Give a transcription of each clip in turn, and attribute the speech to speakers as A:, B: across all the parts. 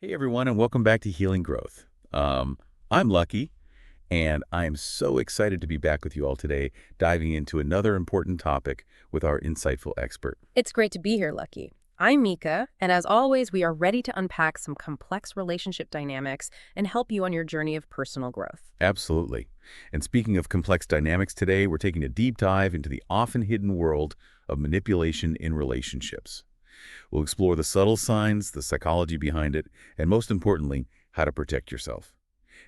A: Hey everyone, and welcome back to Healing Growth. I'm Lucky, and I'm so excited to be back with you all today, diving into another important topic with our insightful expert.
B: It's great to be here, Lucky. I'm Mika, and as always, we are ready to unpack some complex relationship dynamics and help you on your journey of personal growth.
A: Absolutely. And speaking of complex dynamics today, we're taking a deep dive into the often hidden world of manipulation in relationships. We'll explore the subtle signs, the psychology behind it, and most importantly, how to protect yourself.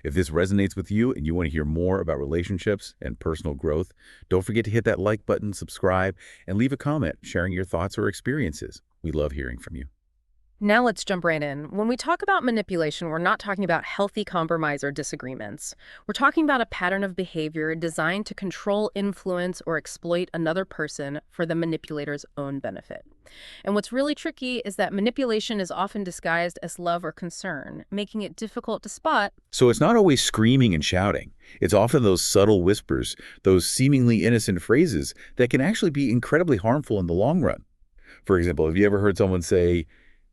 A: If this resonates with you and you want to hear more about relationships and personal growth, don't forget to hit that like button, subscribe, and leave a comment sharing your thoughts or experiences. We love hearing from you.
B: Now let's jump right in. When we talk about manipulation, we're not talking about healthy compromise or disagreements. We're talking about a pattern of behavior designed to control, influence, or exploit another person for the manipulator's own benefit. And what's really tricky is that manipulation is often disguised as love or concern, making it difficult to spot.
A: So it's not always screaming and shouting. It's often those subtle whispers, those seemingly innocent phrases that can actually be incredibly harmful in the long run. For example, have you ever heard someone say,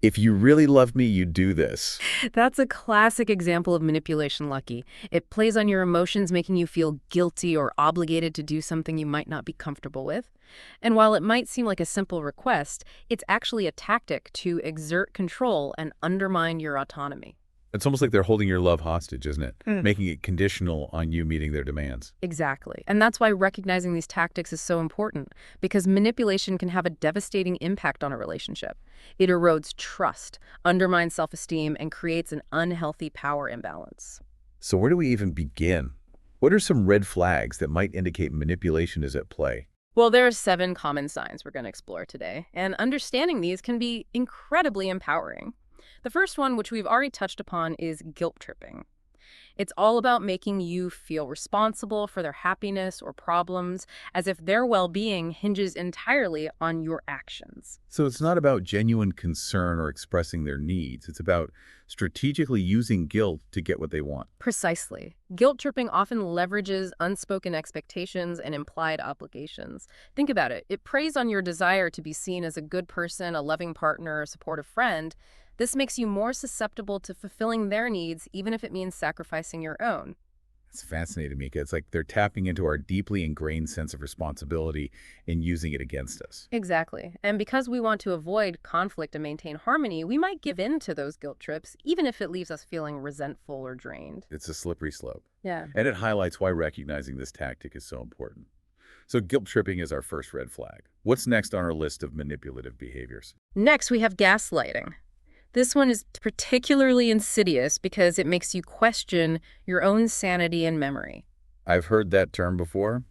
A: "If you really love me, you do this"?
B: That's a classic example of manipulation, Lucky. It plays on your emotions, making you feel guilty or obligated to do something you might not be comfortable with. And while it might seem like a simple request, it's actually a tactic to exert control and undermine your autonomy.
A: It's almost like they're holding your love hostage, isn't it? Making it conditional on you meeting their demands.
B: Exactly. And that's why recognizing these tactics is so important, because manipulation can have a devastating impact on a relationship. It erodes trust, undermines self-esteem, and creates an unhealthy power imbalance.
A: So where do we even begin? What are some red flags that might indicate manipulation is at play?
B: Well, there are 7 common signs we're going to explore today, and understanding these can be incredibly empowering. The first one, which we've already touched upon, is guilt tripping. It's all about making you feel responsible for their happiness or problems, as if their well-being hinges entirely on your actions.
A: So it's not about genuine concern or expressing their needs. It's about strategically using guilt to get what they want.
B: Precisely. Guilt tripping often leverages unspoken expectations and implied obligations. Think about it. It preys on your desire to be seen as a good person, a loving partner, a supportive friend. This makes you more susceptible to fulfilling their needs, even if it means sacrificing your own.
A: It's fascinating, Mika. It's like they're tapping into our deeply ingrained sense of responsibility and using it against us.
B: Exactly. And because we want to avoid conflict and maintain harmony, we might give in to those guilt trips, even if it leaves us feeling resentful or drained.
A: It's a slippery slope.
B: Yeah.
A: And it highlights why recognizing this tactic is so important. So guilt tripping is our first red flag. What's next on our list of manipulative behaviors?
B: Next, we have gaslighting. This one is particularly insidious because it makes you question your own sanity and memory.
A: I've heard that term before,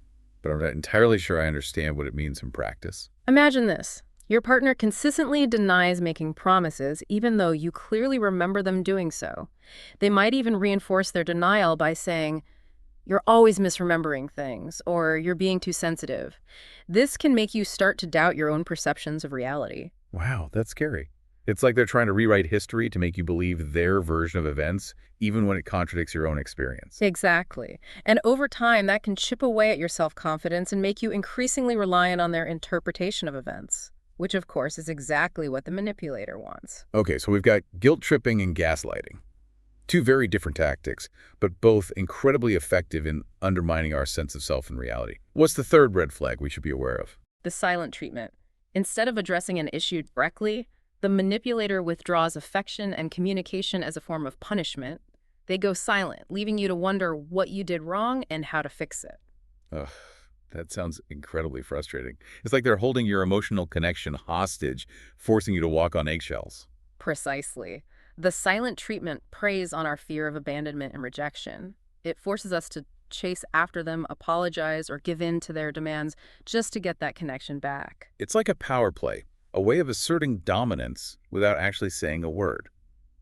A: but I'm not entirely sure I understand what it means in practice.
B: Imagine this. Your partner consistently denies making promises, even though you clearly remember them doing so. They might even reinforce their denial by saying, "You're always misremembering things," or "You're being too sensitive." This can make you start to doubt your own perceptions of reality.
A: Wow, that's scary. It's like they're trying to rewrite history to make you believe their version of events, even when it contradicts your own experience.
B: Exactly. And over time, that can chip away at your self-confidence and make you increasingly reliant on their interpretation of events, which of course is exactly what the manipulator wants.
A: Okay, so we've got guilt tripping and gaslighting. Two very different tactics, but both incredibly effective in undermining our sense of self and reality. What's the third red flag we should be aware of?
B: The silent treatment. Instead of addressing an issue directly, the manipulator withdraws affection and communication as a form of punishment. They go silent, leaving you to wonder what you did wrong and how to fix it.
A: Ugh, that sounds incredibly frustrating. It's like they're holding your emotional connection hostage, forcing you to walk on eggshells.
B: Precisely. The silent treatment preys on our fear of abandonment and rejection. It forces us to chase after them, apologize, or give in to their demands just to get that connection back.
A: It's like a power play, a way of asserting dominance without actually saying a word.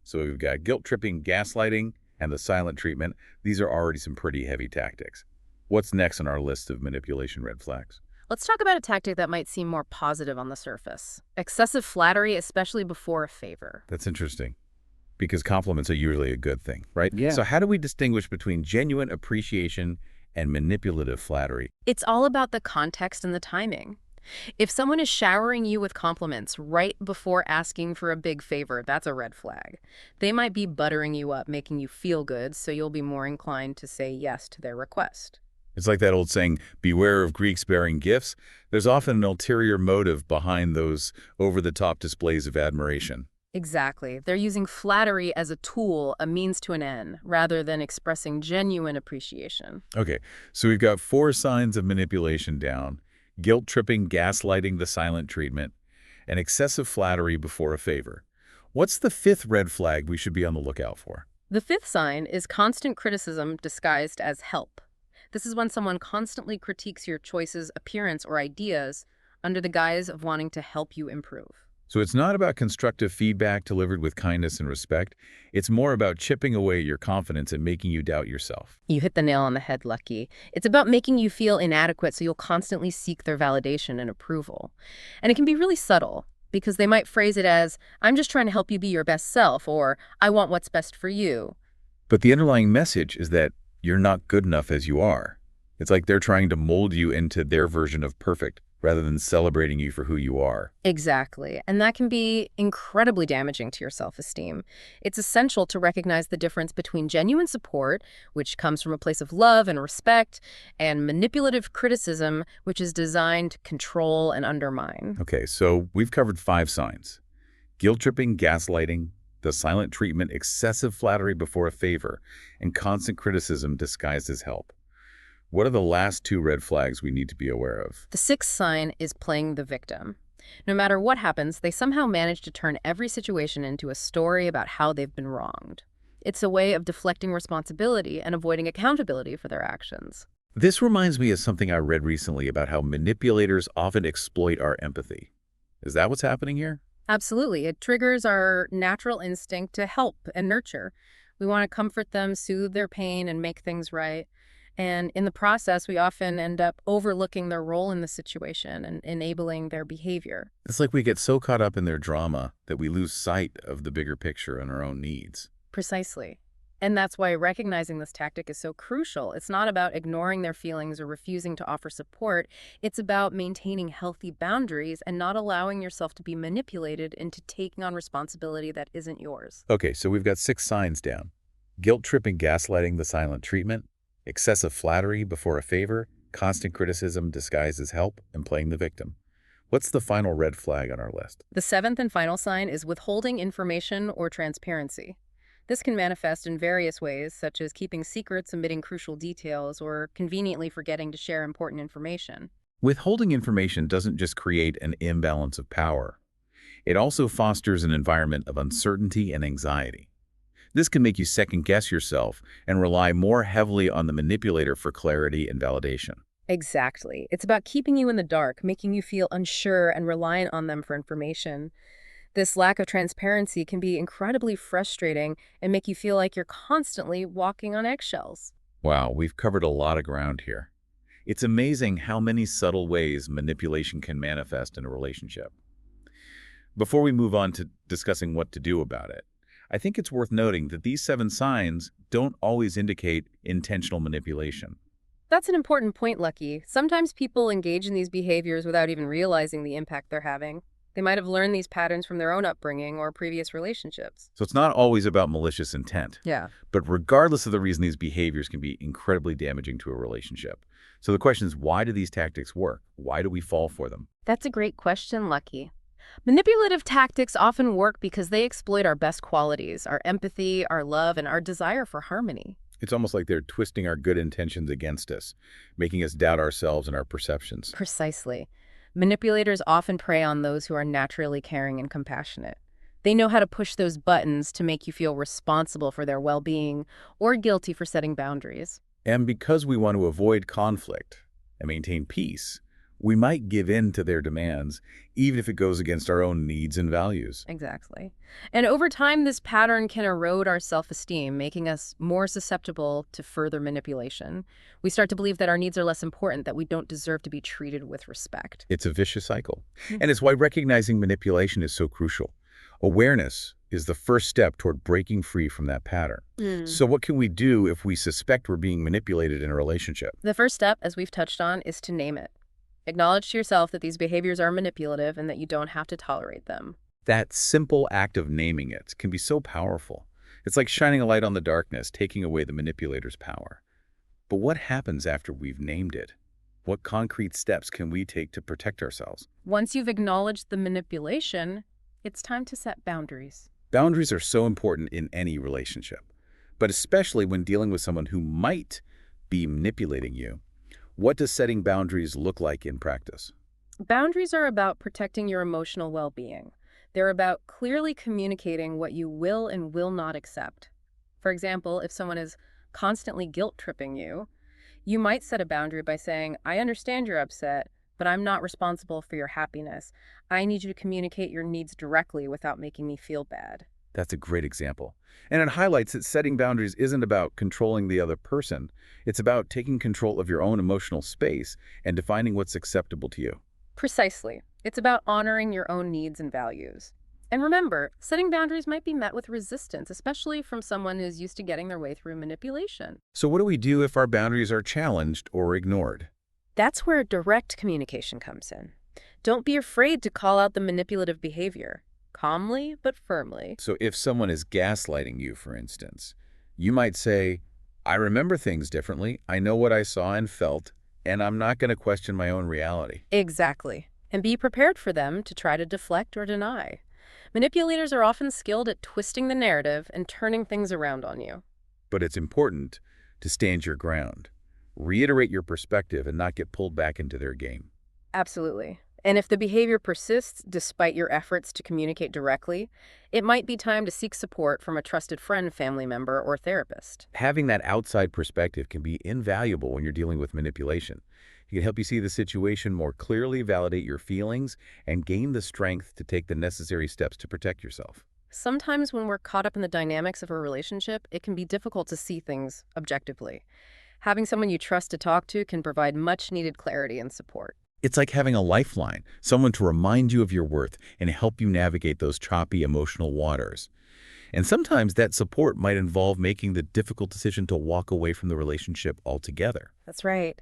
A: So we've got guilt tripping, gaslighting, and the silent treatment. These are already some pretty heavy tactics. What's next on our list of manipulation red flags?
B: Let's talk about a tactic that might seem more positive on the surface. Excessive flattery, especially before a favor.
A: That's interesting, because compliments are usually a good thing, right?
B: Yeah.
A: So how do we distinguish between genuine appreciation and manipulative flattery?
B: It's all about the context and the timing. If someone is showering you with compliments right before asking for a big favor, that's a red flag. They might be buttering you up, making you feel good, so you'll be more inclined to say yes to their request.
A: It's like that old saying, beware of Greeks bearing gifts. There's often an ulterior motive behind those over-the-top displays of admiration.
B: Exactly. They're using flattery as a tool, a means to an end, rather than expressing genuine appreciation.
A: Okay, so we've got 4 signs of manipulation down: guilt-tripping, gaslighting, the silent treatment, and excessive flattery before a favor. What's the 5th red flag we should be on the lookout for?
B: The fifth sign is constant criticism disguised as help. This is when someone constantly critiques your choices, appearance, or ideas under the guise of wanting to help you improve.
A: So it's not about constructive feedback delivered with kindness and respect. It's more about chipping away at your confidence and making you doubt yourself.
B: You hit the nail on the head, Lucky. It's about making you feel inadequate so you'll constantly seek their validation and approval. And it can be really subtle because they might phrase it as, I'm just trying to help you be your best self, or I want what's best for you.
A: But the underlying message is that you're not good enough as you are. It's like they're trying to mold you into their version of perfect rather than celebrating you for who you are.
B: Exactly. And that can be incredibly damaging to your self-esteem. It's essential to recognize the difference between genuine support, which comes from a place of love and respect, and manipulative criticism, which is designed to control and undermine.
A: Okay, so we've covered 5 signs: guilt-tripping, gaslighting, the silent treatment, excessive flattery before a favor, and constant criticism disguised as help. What are the last 2 red flags we need to be aware of?
B: The sixth sign is playing the victim. No matter what happens, they somehow manage to turn every situation into a story about how they've been wronged. It's a way of deflecting responsibility and avoiding accountability for their actions.
A: This reminds me of something I read recently about how manipulators often exploit our empathy. Is that what's happening here?
B: Absolutely. It triggers our natural instinct to help and nurture. We want to comfort them, soothe their pain, and make things right. And in the process, we often end up overlooking their role in the situation and enabling their behavior.
A: It's like we get so caught up in their drama that we lose sight of the bigger picture and our own needs.
B: Precisely. And that's why recognizing this tactic is so crucial. It's not about ignoring their feelings or refusing to offer support. It's about maintaining healthy boundaries and not allowing yourself to be manipulated into taking on responsibility that isn't yours.
A: Okay, so we've got 6 signs down: guilt-tripping, gaslighting, the silent treatment, excessive flattery before a favor, constant criticism disguised as help, and playing the victim. What's the final red flag on our list?
B: The seventh and final sign is withholding information or transparency. This can manifest in various ways, such as keeping secrets, omitting crucial details, or conveniently forgetting to share important information.
A: Withholding information doesn't just create an imbalance of power. It also fosters an environment of uncertainty and anxiety. This can make you second-guess yourself and rely more heavily on the manipulator for clarity and validation.
B: Exactly. It's about keeping you in the dark, making you feel unsure and reliant on them for information. This lack of transparency can be incredibly frustrating and make you feel like you're constantly walking on eggshells.
A: Wow, we've covered a lot of ground here. It's amazing how many subtle ways manipulation can manifest in a relationship. Before we move on to discussing what to do about it, I think it's worth noting that these 7 signs don't always indicate intentional manipulation.
B: That's an important point, Lucky. Sometimes people engage in these behaviors without even realizing the impact they're having. They might have learned these patterns from their own upbringing or previous relationships.
A: So it's not always about malicious intent.
B: Yeah.
A: But regardless of the reason, these behaviors can be incredibly damaging to a relationship. So the question is, why do these tactics work? Why do we fall for them?
B: That's a great question, Lucky. Manipulative tactics often work because they exploit our best qualities, our empathy, our love, and our desire for harmony.
A: It's almost like they're twisting our good intentions against us, making us doubt ourselves and our perceptions.
B: Precisely. Manipulators often prey on those who are naturally caring and compassionate. They know how to push those buttons to make you feel responsible for their well-being or guilty for setting boundaries.
A: And because we want to avoid conflict and maintain peace, we might give in to their demands, even if it goes against our own needs and values.
B: Exactly. And over time, this pattern can erode our self-esteem, making us more susceptible to further manipulation. We start to believe that our needs are less important, that we don't deserve to be treated with respect.
A: It's a vicious cycle. And it's why recognizing manipulation is so crucial. Awareness is the first step toward breaking free from that pattern. So what can we do if we suspect we're being manipulated in a relationship?
B: The first step, as we've touched on, is to name it. Acknowledge to yourself that these behaviors are manipulative and that you don't have to tolerate them.
A: That simple act of naming it can be so powerful. It's like shining a light on the darkness, taking away the manipulator's power. But what happens after we've named it? What concrete steps can we take to protect ourselves?
B: Once you've acknowledged the manipulation, it's time to set boundaries.
A: Boundaries are so important in any relationship, but especially when dealing with someone who might be manipulating you. What does setting boundaries look like in practice?
B: Boundaries are about protecting your emotional well-being. They're about clearly communicating what you will and will not accept. For example, if someone is constantly guilt-tripping you, you might set a boundary by saying, I understand you're upset, but I'm not responsible for your happiness. I need you to communicate your needs directly without making me feel bad.
A: That's a great example. And it highlights that setting boundaries isn't about controlling the other person. It's about taking control of your own emotional space and defining what's acceptable to you.
B: Precisely. It's about honoring your own needs and values. And remember, setting boundaries might be met with resistance, especially from someone who's used to getting their way through manipulation.
A: So what do we do if our boundaries are challenged or ignored?
B: That's where direct communication comes in. Don't be afraid to call out the manipulative behavior, calmly but firmly.
A: So if someone is gaslighting you, for instance, you might say, I remember things differently. I know what I saw and felt, and I'm not going to question my own reality.
B: Exactly. And be prepared for them to try to deflect or deny. Manipulators are often skilled at twisting the narrative and turning things around on you.
A: But it's important to stand your ground. Reiterate your perspective and not get pulled back into their game.
B: Absolutely. And if the behavior persists despite your efforts to communicate directly, it might be time to seek support from a trusted friend, family member, or therapist.
A: Having that outside perspective can be invaluable when you're dealing with manipulation. It can help you see the situation more clearly, validate your feelings, and gain the strength to take the necessary steps to protect yourself.
B: Sometimes when we're caught up in the dynamics of a relationship, it can be difficult to see things objectively. Having someone you trust to talk to can provide much-needed clarity and support.
A: It's like having a lifeline, someone to remind you of your worth and help you navigate those choppy emotional waters. And sometimes that support might involve making the difficult decision to walk away from the relationship altogether.
B: That's right.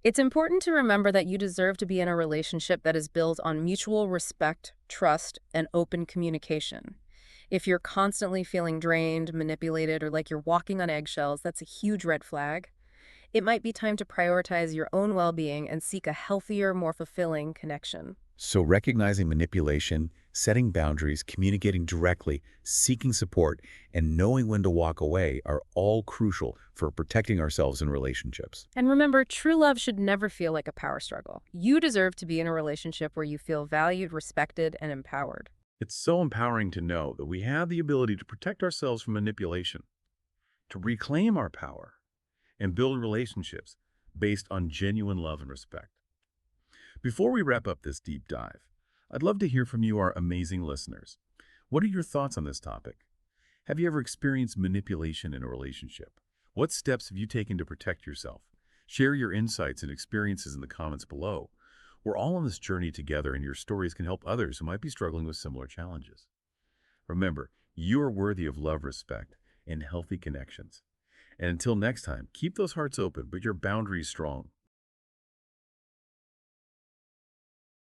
B: It's important to remember that you deserve to be in a relationship that is built on mutual respect, trust, and open communication. If you're constantly feeling drained, manipulated, or like you're walking on eggshells, that's a huge red flag. It might be time to prioritize your own well-being and seek a healthier, more fulfilling connection.
A: So recognizing manipulation, setting boundaries, communicating directly, seeking support, and knowing when to walk away are all crucial for protecting ourselves in relationships.
B: And remember, true love should never feel like a power struggle. You deserve to be in a relationship where you feel valued, respected, and empowered.
C: It's so empowering to know that we have the ability to protect ourselves from manipulation, to reclaim our power, and build relationships based on genuine love and respect. Before we wrap up this deep dive, I'd love to hear from you, our amazing listeners. What are your thoughts on this topic? Have you ever experienced manipulation in a relationship? What steps have you taken to protect yourself? Share your insights and experiences in the comments below. We're all on this journey together, and your stories can help others who might be struggling with similar challenges. Remember, you are worthy of love, respect, and healthy connections. And until next time, keep those hearts open, but your boundaries strong.